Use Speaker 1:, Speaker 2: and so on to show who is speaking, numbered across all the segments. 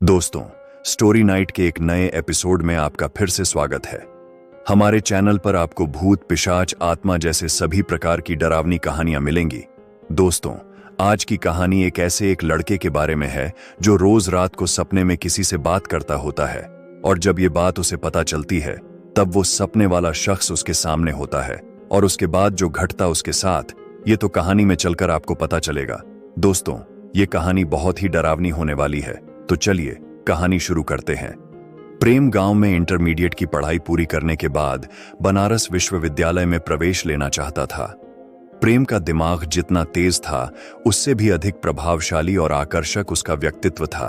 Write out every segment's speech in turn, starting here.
Speaker 1: दोस्तों, story night के एक नए एपिसोड में आपका फिर से स्वागत है। हमारे चैनल पर आपको भूत, पिशाच, आत्मा जैसे सभी प्रकार की डरावनी कहानियां मिलेंगी। दोस्तों, आज की कहानी एक लड़के के बारे में है जो रोज रात को सपने में किसी से बात करता होता है, और जब ये बात उसे पता चलती है तब वो सपने वाला शख्स उसके सामने होता है, और उसके बाद जो घटता उसके साथ, ये तो कहानी में चलकर आपको पता चलेगा। दोस्तों, ये कहानी बहुत ही डरावनी होने वाली है, तो चलिए कहानी शुरू करते हैं। प्रेम गांव में इंटरमीडिएट की पढ़ाई पूरी करने के बाद बनारस विश्वविद्यालय में प्रवेश लेना चाहता था। प्रेम का दिमाग जितना तेज था, उससे भी अधिक प्रभावशाली और आकर्षक उसका व्यक्तित्व था।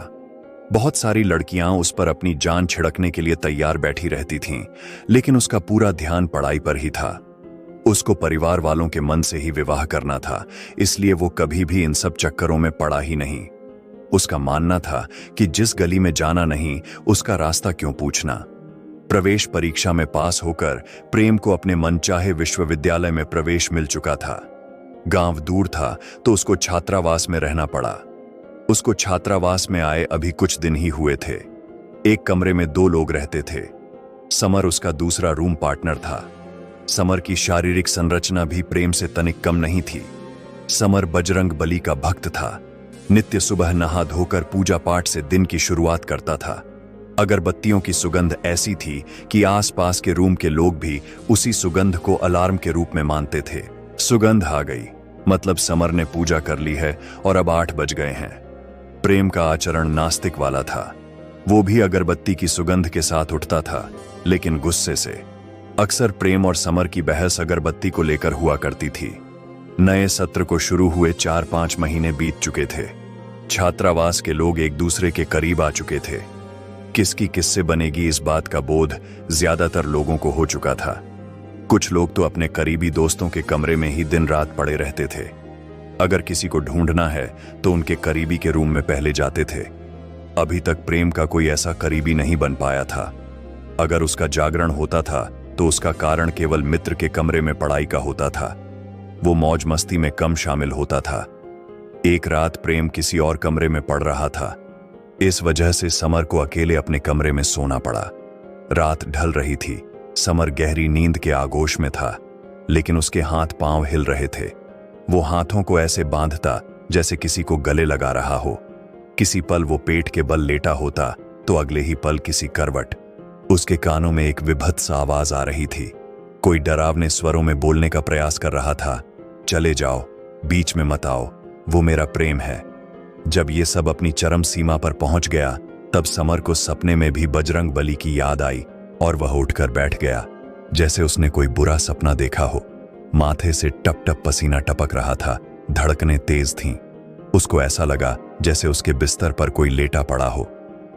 Speaker 1: बहुत सारी लड़कियां उस पर अपनी जान छिड़कने के लिए तैयार बैठी रहती थीं, लेकिन उसका पूरा ध्यान पढ़ाई पर ही था। उसको परिवार वालों के मन से ही विवाह करना था, इसलिए वो कभी भी इन सब चक्करों में पड़ा ही नहीं। उसका मानना था कि जिस गली में जाना नहीं, उसका रास्ता क्यों पूछना। प्रवेश परीक्षा में पास होकर प्रेम को अपने मनचाहे विश्वविद्यालय में प्रवेश मिल चुका था। गांव दूर था तो उसको छात्रावास में रहना पड़ा। उसको छात्रावास में आए अभी कुछ दिन ही हुए थे। एक कमरे में 2 लोग रहते थे। समर उसका दूसरा रूम पार्टनर था। समर की शारीरिक संरचना भी प्रेम से तनिक कम नहीं थी। समर बजरंग बली का भक्त था। नित्य सुबह नहा धोकर पूजा पाठ से दिन की शुरुआत करता था। अगरबत्तियों की सुगंध ऐसी थी कि आसपास के रूम के लोग भी उसी सुगंध को अलार्म के रूप में मानते थे। सुगंध आ गई, मतलब समर ने पूजा कर ली है और अब 8 बज गए हैं। प्रेम का आचरण नास्तिक वाला था। वो भी अगरबत्ती की सुगंध के साथ उठता था, लेकिन गुस्से से। अक्सर प्रेम और समर की बहस अगरबत्ती को लेकर हुआ करती थी। नए सत्र को शुरू हुए 4-5 महीने बीत चुके थे। छात्रावास के लोग एक दूसरे के करीब आ चुके थे। किसकी किससे बनेगी, इस बात का बोध ज्यादातर लोगों को हो चुका था। कुछ लोग तो अपने करीबी दोस्तों के कमरे में ही दिन रात पड़े रहते थे। अगर किसी को ढूंढना है तो उनके करीबी के रूम में पहले जाते थे। अभी तक प्रेम का कोई ऐसा करीबी नहीं बन पाया था। अगर उसका जागरण होता था तो उसका कारण केवल मित्र के कमरे में पढ़ाई का होता था। वो मौज मस्ती में कम शामिल होता था। एक रात प्रेम किसी और कमरे में पढ़ रहा था। इस वजह से समर को अकेले अपने कमरे में सोना पड़ा। रात ढल रही थी। समर गहरी नींद के आगोश में था, लेकिन उसके हाथ पांव हिल रहे थे। वो हाथों को ऐसे बांधता जैसे किसी को गले लगा रहा हो। किसी पल वो पेट के बल लेटा होता तो अगले ही पल किसी करवट। उसके कानों में एक विभत्स आवाज आ रही थी। कोई डरावने स्वरों में बोलने का प्रयास कर रहा था, चले जाओ, बीच में मत आओ, वो मेरा प्रेम है। जब ये सब अपनी चरम सीमा पर पहुंच गया, तब समर को सपने में भी बजरंग बली की याद आई और वह उठकर बैठ गया, जैसे उसने कोई बुरा सपना देखा हो। माथे से टप टप पसीना टपक रहा था, धड़कनें तेज थीं। उसको ऐसा लगा जैसे उसके बिस्तर पर कोई लेटा पड़ा हो।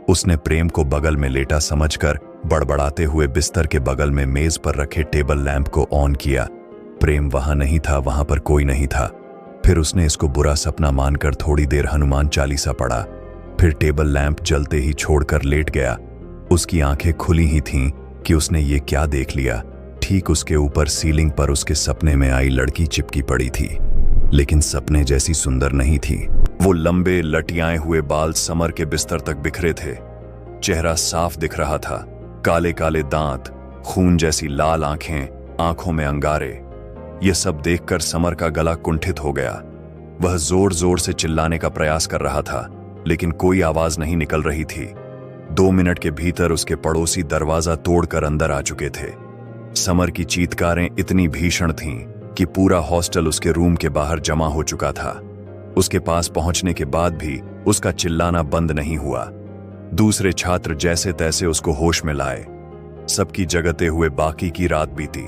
Speaker 1: उसने प्रेम को बगल में लेटा समझकर बड़बड़ाते हुए बिस्तर के बगल में मेज पर रखे टेबल लैंप को ऑन किया। प्रेम वहां नहीं था, वहां पर कोई नहीं था। फिर उसने इसको बुरा सपना मानकर थोड़ी देर हनुमान चालीसा पढ़ा, फिर टेबल लैंप जलते ही छोड़कर लेट गया। उसकी आंखें खुली ही थीं कि उसने ये क्या देख लिया। ठीक उसके ऊपर सीलिंग पर उसके सपने में आई लड़की चिपकी पड़ी थी, लेकिन सपने जैसी सुंदर नहीं थी। वो लंबे लटियाए हुए बाल समर के बिस्तर तक बिखरे थे। चेहरा साफ दिख रहा था, काले काले दांत, खून जैसी लाल आंखें, आंखों में अंगारे। यह सब देखकर समर का गला कुंठित हो गया। वह जोर जोर से चिल्लाने का प्रयास कर रहा था, लेकिन कोई आवाज नहीं निकल रही थी। 2 मिनट के भीतर उसके पड़ोसी दरवाजा तोड़कर अंदर आ चुके थे। समर की चीत्कारें इतनी भीषण थीं कि पूरा हॉस्टल उसके रूम के बाहर जमा हो चुका था। उसके पास पहुंचने के बाद भी उसका चिल्लाना बंद नहीं हुआ। दूसरे छात्र जैसे तैसे उसको होश में लाए। सबकी जगते हुए बाकी की रात बीती।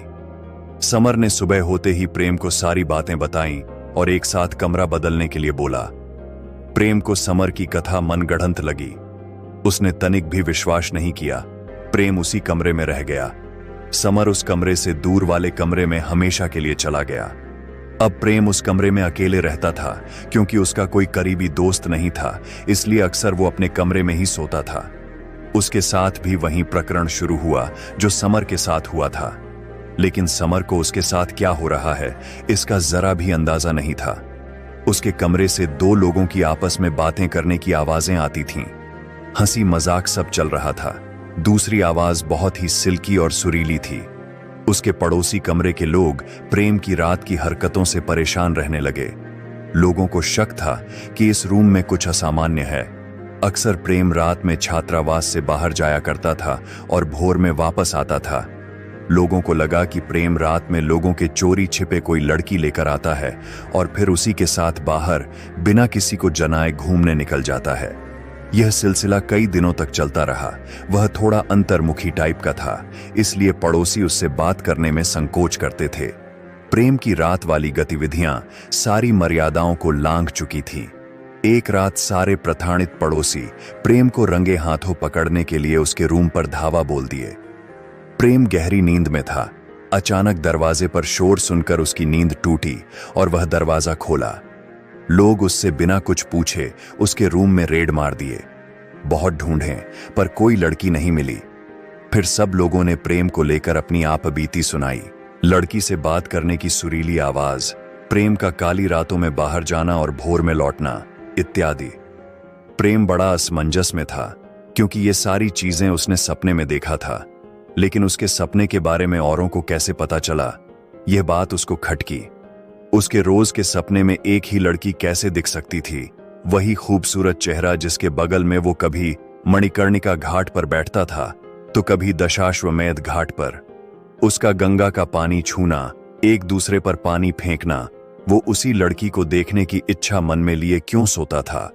Speaker 1: समर ने सुबह होते ही प्रेम को सारी बातें बताईं और एक साथ कमरा बदलने के लिए बोला। प्रेम को समर की कथा मनगढ़ंत लगी। उसने तनिक भी विश्वास नहीं किया। प्रेम उसी कमरे में रह गया। समर उस कमरे से दूर वाले कमरे में हमेशा के लिए चला गया। अब प्रेम उस कमरे में अकेले रहता था, क्योंकि उसका कोई करीबी दोस्त नहीं था, इसलिए अक्सर वो अपने कमरे में ही सोता था। उसके साथ भी वही प्रकरण शुरू हुआ जो समर के साथ हुआ था, लेकिन समर को उसके साथ क्या हो रहा है इसका जरा भी अंदाजा नहीं था। उसके कमरे से 2 लोगों की आपस में बातें करने की आवाजें आती थीं। हंसी मजाक सब चल रहा था। दूसरी आवाज बहुत ही सिल्की और सुरीली थी। उसके पड़ोसी कमरे के लोग प्रेम की रात की हरकतों से परेशान रहने लगे। लोगों को शक था कि इस रूम में कुछ असामान्य है। अक्सर प्रेम रात में छात्रावास से बाहर जाया करता था और भोर में वापस आता था। लोगों को लगा कि प्रेम रात में लोगों के चोरी छिपे कोई लड़की लेकर आता है और फिर उसी के साथ बाहर बिना किसी को जनाए घूमने निकल जाता है। यह सिलसिला कई दिनों तक चलता रहा। वह थोड़ा अंतर्मुखी टाइप का था, इसलिए पड़ोसी उससे बात करने में संकोच करते थे। प्रेम की रात वाली गतिविधियां सारी मर्यादाओं को लांघ चुकी थीं। एक रात सारे प्रताड़ित पड़ोसी प्रेम को रंगे हाथों पकड़ने के लिए उसके रूम पर धावा बोल दिए। प्रेम गहरी नींद में था। अचानक दरवाजे पर शोर सुनकर उसकी नींद टूटी और वह दरवाजा खोला। लोग उससे बिना कुछ पूछे उसके रूम में रेड मार दिए। बहुत ढूंढे पर कोई लड़की नहीं मिली। फिर सब लोगों ने प्रेम को लेकर अपनी आपबीती सुनाई। लड़की से बात करने की सुरीली आवाज, प्रेम का काली रातों में बाहर जाना और भोर में लौटना इत्यादि। प्रेम बड़ा असमंजस में था क्योंकि ये सारी चीजें उसने सपने में देखा था, लेकिन उसके सपने के बारे में औरों को कैसे पता चला, यह बात उसको खटकी। उसके रोज के सपने में एक ही लड़की कैसे दिख सकती थी, वही खूबसूरत चेहरा जिसके बगल में वो कभी मणिकर्णिका घाट पर बैठता था तो कभी दशाश्वमेध घाट पर। उसका गंगा का पानी छूना, एक दूसरे पर पानी फेंकना, वो उसी लड़की को देखने की इच्छा मन में लिए क्यों सोता था?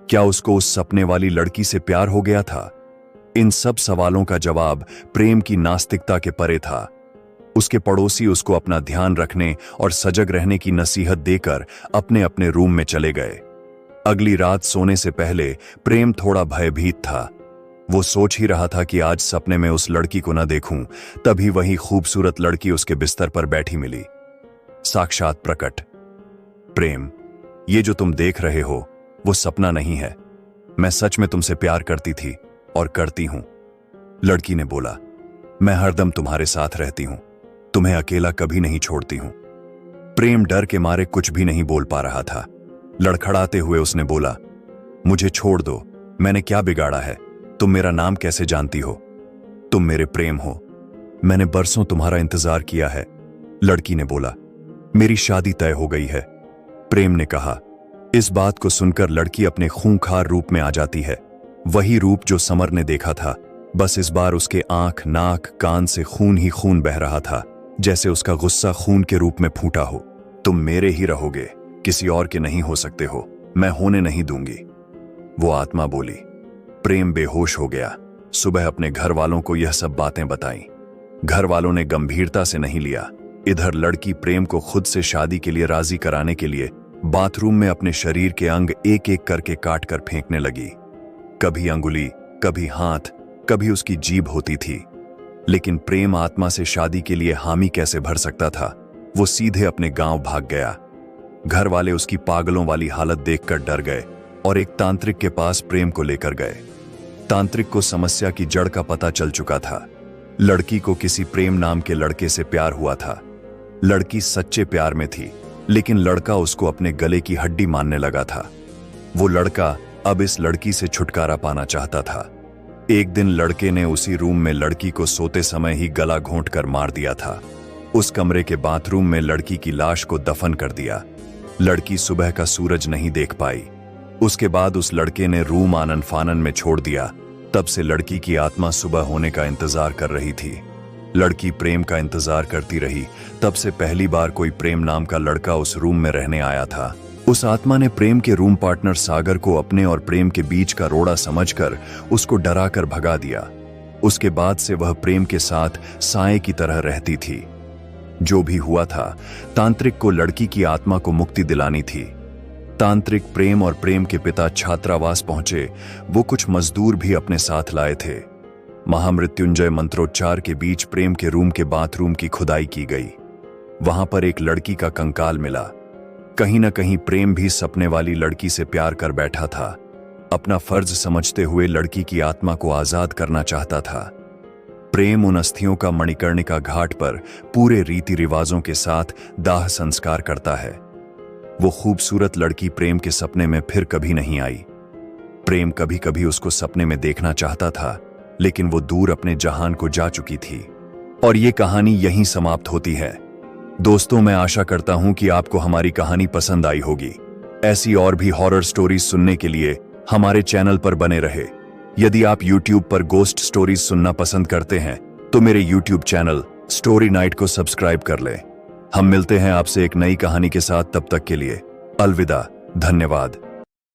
Speaker 1: क्या उसको उस सपने वाली लड़की से प्यार हो गया था? इन सब सवालों का जवाब प्रेम की नास्तिकता के परे था। उसके पड़ोसी उसको अपना ध्यान रखने और सजग रहने की नसीहत देकर अपने अपने रूम में चले गए। अगली रात सोने से पहले प्रेम थोड़ा भयभीत था। वो सोच ही रहा था कि आज सपने में उस लड़की को न देखूं, तभी वही खूबसूरत लड़की उसके बिस्तर पर बैठी मिली। साक्षात प्रकट। प्रेम, ये जो तुम देख रहे हो वो सपना नहीं है। मैं सच में तुमसे प्यार करती थी और करती हूं। लड़की ने बोला, मैं हरदम तुम्हारे साथ रहती हूं, तुम्हें अकेला कभी नहीं छोड़ती हूं। प्रेम डर के मारे कुछ भी नहीं बोल पा रहा था। लड़खड़ाते हुए उसने बोला, मुझे छोड़ दो, मैंने क्या बिगाड़ा है? तुम मेरा नाम कैसे जानती हो? तुम मेरे प्रेम हो, मैंने बरसों तुम्हारा इंतजार किया है। लड़की ने बोला, मेरी शादी तय हो गई है। प्रेम ने कहा। इस बात को सुनकर लड़की अपने खूंखार रूप में आ जाती है। वही रूप जो समर ने देखा था, बस इस बार उसके आंख, नाक, कान से खून ही खून बह रहा था, जैसे उसका गुस्सा खून के रूप में फूटा हो। तुम मेरे ही रहोगे, किसी और के नहीं हो सकते हो, मैं होने नहीं दूंगी, वो आत्मा बोली। प्रेम बेहोश हो गया। सुबह अपने घर वालों को यह सब बातें बताई। घर वालों ने गंभीरता से नहीं लिया। इधर लड़की प्रेम को खुद से शादी के लिए राजी कराने के लिए बाथरूम में अपने शरीर के अंग एक एक करके काट कर फेंकने लगी। कभी अंगुली, कभी हाथ, कभी उसकी जीभ होती थी। लेकिन प्रेम आत्मा से शादी के लिए हामी कैसे भर सकता था? वो सीधे अपने गांव भाग गया। घर वाले उसकी पागलों वाली हालत देखकर डर गए और एक तांत्रिक के पास प्रेम को लेकर गए। तांत्रिक को समस्या की जड़ का पता चल चुका था। लड़की को किसी प्रेम नाम के लड़के से प्यार हुआ था। लड़की सच्चे प्यार में थी, लेकिन लड़का उसको अपने गले की हड्डी मानने लगा था। वो लड़का अब इस लड़की से छुटकारा पाना चाहता था। एक दिन लड़के ने उसी रूम में लड़की को सोते समय ही गला घोंटकर मार दिया था। उस कमरे के बाथरूम में लड़की की लाश को दफन कर दिया। लड़की सुबह का सूरज नहीं देख पाई। उसके बाद उस लड़के ने रूम आनन फानन में छोड़ दिया। तब से लड़की की आत्मा सुबह होने का इंतजार कर रही थी। लड़की प्रेम का इंतजार करती रही। तब से पहली बार कोई प्रेम नाम का लड़का उस रूम में रहने आया था। उस आत्मा ने प्रेम के रूम पार्टनर सागर को अपने और प्रेम के बीच का रोड़ा समझकर उसको डराकर भगा दिया। उसके बाद से वह प्रेम के साथ साए की तरह रहती थी। जो भी हुआ था, तांत्रिक को लड़की की आत्मा को मुक्ति दिलानी थी। तांत्रिक, प्रेम और प्रेम के पिता छात्रावास पहुंचे। वो कुछ मजदूर भी अपने साथ लाए थे। महामृत्युंजय मंत्रोच्चार के बीच प्रेम के रूम के बाथरूम की खुदाई की गई। वहां पर एक लड़की का कंकाल मिला। कहीं न कहीं प्रेम भी सपने वाली लड़की से प्यार कर बैठा था। अपना फर्ज समझते हुए लड़की की आत्मा को आजाद करना चाहता था। प्रेम उन अस्थियों का मणिकर्णिका घाट पर पूरे रीति रिवाजों के साथ दाह संस्कार करता है। वो खूबसूरत लड़की प्रेम के सपने में फिर कभी नहीं आई। प्रेम कभी कभी उसको सपने में देखना चाहता था, लेकिन वो दूर अपने जहान को जा चुकी थी। और ये कहानी यहीं समाप्त होती है। दोस्तों, मैं आशा करता हूं कि आपको हमारी कहानी पसंद आई होगी। ऐसी और भी हॉरर स्टोरीज सुनने के लिए हमारे चैनल पर बने रहे। यदि आप YouTube पर गोस्ट स्टोरीज सुनना पसंद करते हैं तो मेरे YouTube चैनल स्टोरी नाइट को सब्सक्राइब कर लें। हम मिलते हैं आपसे एक नई कहानी के साथ। तब तक के लिए अलविदा। धन्यवाद।